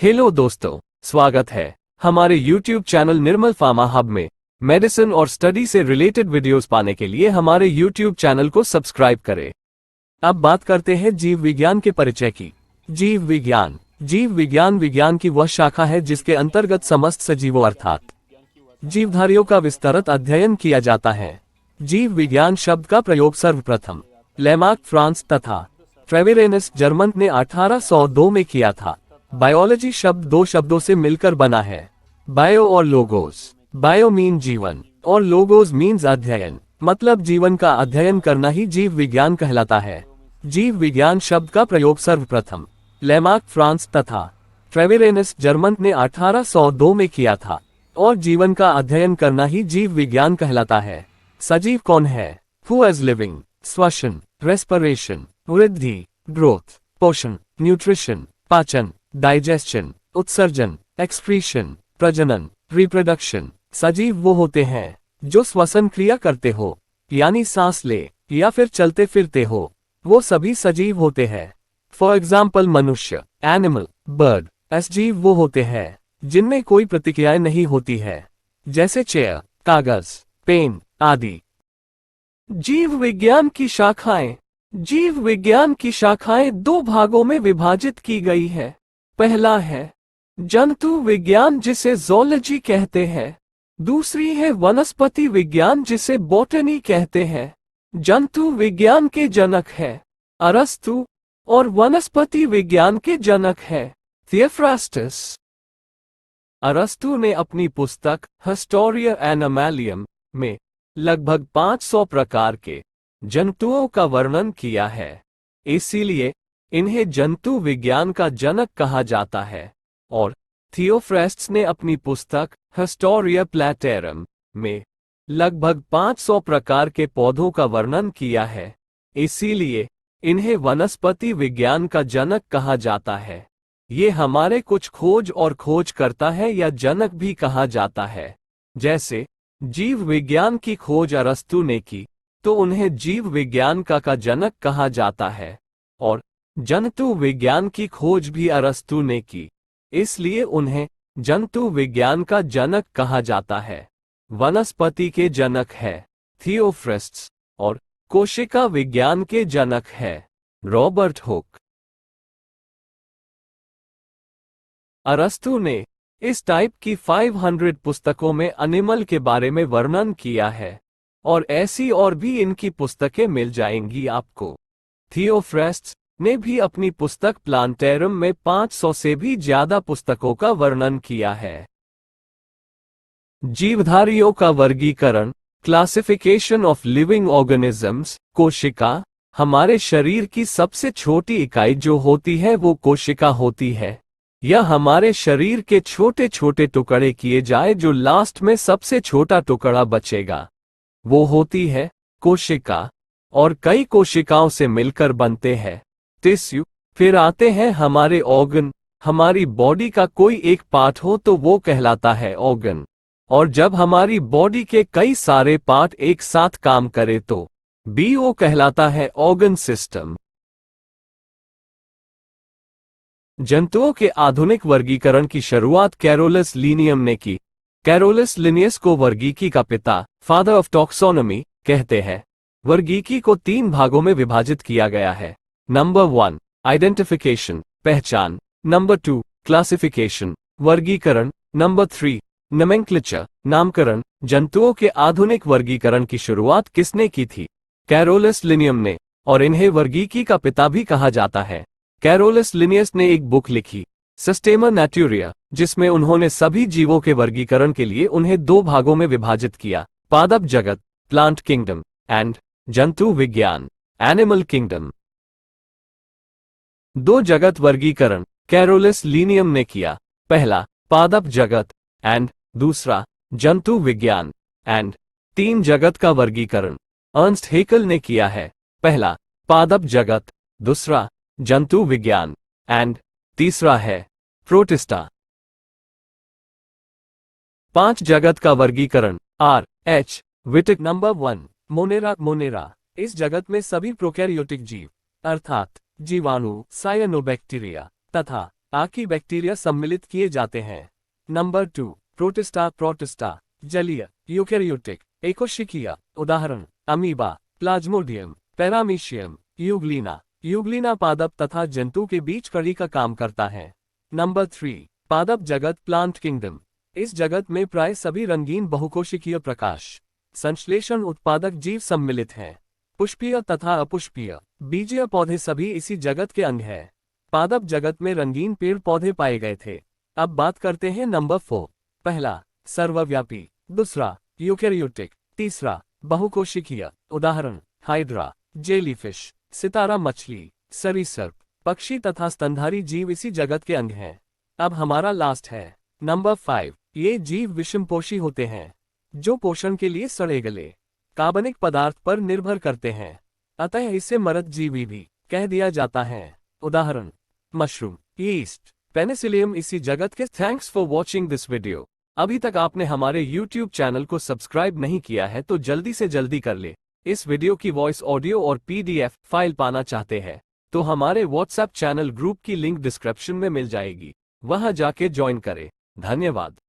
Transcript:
Hello दोस्तों, स्वागत है हमारे YouTube चैनल निर्मल फार्मा हब में। मेडिसिन और स्टडी से रिलेटेड वीडियोस पाने के लिए हमारे YouTube चैनल को सब्सक्राइब करें। अब बात करते हैं जीव विज्ञान के परिचय की। जीव विज्ञान विज्ञान की वह शाखा है जिसके अंतर्गत समस्त सजीवों अर्थात जीवधारियों का विस्तृत अध्ययन किया जाता है। जीव विज्ञान शब्द का प्रयोग सर्वप्रथम लेमार्क फ्रांस तथा ट्रेवेरेनस जर्मन ने 1802 में किया था। बायोलॉजी शब्द दो शब्दों से मिलकर बना है, बायो और लोगोस। बायो मीन जीवन और लोगोस मीन्स अध्ययन, मतलब जीवन का अध्ययन करना ही जीव विज्ञान कहलाता है। जीव विज्ञान शब्द का प्रयोग सर्वप्रथम लेमार्क फ्रांस तथा ट्रेवेरेनस जर्मन ने 1802 में किया था और जीवन का अध्ययन करना ही जीव विज्ञान कहलाता है। सजीव कौन है? Who is living? श्वसन, रेस्पिरेशन, वृद्धि, ग्रोथ, पोषण, न्यूट्रिशन, पाचन, डाइजेशन, उत्सर्जन, एक्सक्रीशन, प्रजनन, रिप्रोडक्शन। सजीव वो होते हैं जो श्वसन क्रिया करते हो, यानी सांस ले या फिर चलते फिरते हो, वो सभी सजीव होते हैं। फॉर एग्जाम्पल मनुष्य, एनिमल, बर्ड। सजीव वो होते हैं जिनमें कोई प्रतिक्रियाएं नहीं होती है, जैसे चेयर, कागज, पेन आदि। जीव विज्ञान की शाखाएं। जीव विज्ञान की शाखाएं दो भागों में विभाजित की गई है। पहला है जंतु विज्ञान जिसे ज़ूलॉजी कहते हैं। दूसरी है वनस्पति विज्ञान जिसे बॉटनी कहते हैं। जंतु विज्ञान के जनक है अरस्तु और वनस्पति विज्ञान के जनक है थियोफ्रास्टस। अरस्तु ने अपनी पुस्तक हिस्टोरिया एनिमलियम में लगभग 500 प्रकार के जंतुओं का वर्णन किया है, इसीलिए इन्हें जंतु विज्ञान का जनक कहा जाता है। और थियोफ्रास्टस ने अपनी पुस्तक हिस्टोरिया प्लाटेरम में लगभग 500 प्रकार के पौधों का वर्णन किया है, इसीलिए इन्हें वनस्पति विज्ञान का जनक कहा जाता है। ये हमारे कुछ खोज और खोज करता है या जनक भी कहा जाता है। जैसे जीव विज्ञान की खोज अरस्तु ने की तो उन्हें जीव विज्ञान का जनक कहा जाता है, और जंतु विज्ञान की खोज भी अरस्तु ने की, इसलिए उन्हें जंतु विज्ञान का जनक कहा जाता है। वनस्पति के जनक है थियोफ्रास्टस और कोशिका विज्ञान के जनक है रॉबर्ट हुक। अरस्तु ने इस टाइप की 500 पुस्तकों में एनिमल के बारे में वर्णन किया है, और ऐसी और भी इनकी पुस्तकें मिल जाएंगी आपको। थियोफ्रास्टस ने भी अपनी पुस्तक प्लांटेरम में 500 से भी ज्यादा पुस्तकों का वर्णन किया है। जीवधारियों का वर्गीकरण, क्लासिफिकेशन ऑफ लिविंग ऑर्गेनिजम्स। कोशिका, हमारे शरीर की सबसे छोटी इकाई जो होती है वो कोशिका होती है। यह हमारे शरीर के छोटे छोटे टुकड़े किए जाए जो लास्ट में सबसे छोटा टुकड़ा बचेगा, वो होती है कोशिका। और कई कोशिकाओं से मिलकर बनते हैं टिश्यू। फिर आते हैं हमारे ऑर्गन। हमारी बॉडी का कोई एक पार्ट हो तो वो कहलाता है ऑर्गन, और जब हमारी बॉडी के कई सारे पार्ट एक साथ काम करे तो वो कहलाता है ऑर्गन सिस्टम। जंतुओं के आधुनिक वर्गीकरण की शुरुआत कैरोलस लिनियम ने की। कैरोलस लिनियस को वर्गीकी का पिता, फादर ऑफ टॉक्सोनॉमी कहते हैं। वर्गीकी को 3 भागों में विभाजित किया गया है। नंबर 1 आइडेंटिफिकेशन, पहचान। नंबर 2 क्लासिफिकेशन, वर्गीकरण। नंबर 3 नोमेनक्लेचर, नामकरण। जंतुओं के आधुनिक वर्गीकरण की शुरुआत किसने की थी? कैरोलस लिनियम ने, और इन्हें वर्गीकी का पिता भी कहा जाता है। कैरोलस लिनियस ने एक बुक लिखी, सिस्टेमा नेटुरिया, जिसमें उन्होंने सभी जीवों के वर्गीकरण के लिए उन्हें 2 भागों में विभाजित किया, पादप जगत, प्लांट किंगडम, एंड जंतु विज्ञान, एनिमल किंगडम। 2 जगत वर्गीकरण कैरोलस लिनियम ने किया, पहला पादप जगत एंड दूसरा जंतु विज्ञान। एंड 3 जगत का वर्गीकरण अर्नस्ट हेकल ने किया है, पहला पादप जगत, दूसरा जंतु विज्ञान एंड तीसरा है प्रोटिस्टा। 5 जगत का वर्गीकरण R.H. विटिक। Number 1 Monera. इस जगत में सभी प्रोकैरियोटिक जीव अर्थात जीवाणु, साइनोबैक्टीरिया तथा आर्की बैक्टीरिया सम्मिलित किए जाते हैं। नंबर 2, प्रोटिस्टा, जलीय, यूकेरियोटिक, एकोशिकिया, उदाहरण अमीबा, प्लाज्मोडियम, पैरामीशियम, यूग्लिना पादप तथा जंतु के बीच कड़ी का काम करता है। नंबर 3, पादप जगत, प्लांट किंगडम। इस जगत में प्राय सभी रंगीन बहुकोशिकीय प्रकाश संश्लेषण उत्पादक जीव सम्मिलित हैं। पुष्पीय तथा अपुष्पीय, बीजीय पौधे सभी इसी जगत के अंग हैं। पादप जगत में रंगीन पेड़ पौधे पाए गए थे। अब बात करते हैं नंबर 4। पहला, सर्वव्यापी। दूसरा, यूकेरियोटिक। तीसरा, बहुकोशिकीय। उदाहरण हाइड्रा, जेलीफिश, सितारा मछली, सरीसृप, पक्षी तथा स्तनधारी जीव इसी जगत के अंग हैं। अब हमारा लास्ट है नंबर 5। ये जीव विषमपोषी होते हैं, जो पोषण के लिए सड़े गले कार्बनिक पदार्थ पर निर्भर करते हैं, अतः इसे मरत जीवी भी कह दिया जाता है। उदाहरण मशरूम, यीस्ट, पेनिसिलियम इसी जगत के। Thanks for watching this video. अभी तक आपने हमारे YouTube चैनल को सब्सक्राइब नहीं किया है तो जल्दी से जल्दी कर ले। इस वीडियो की वॉइस ऑडियो और PDF फाइल पाना चाहते हैं तो हमारे WhatsApp चैनल ग्रुप की लिंक डिस्क्रिप्शन में मिल जाएगी, वहां जाके ज्वाइन करें। धन्यवाद।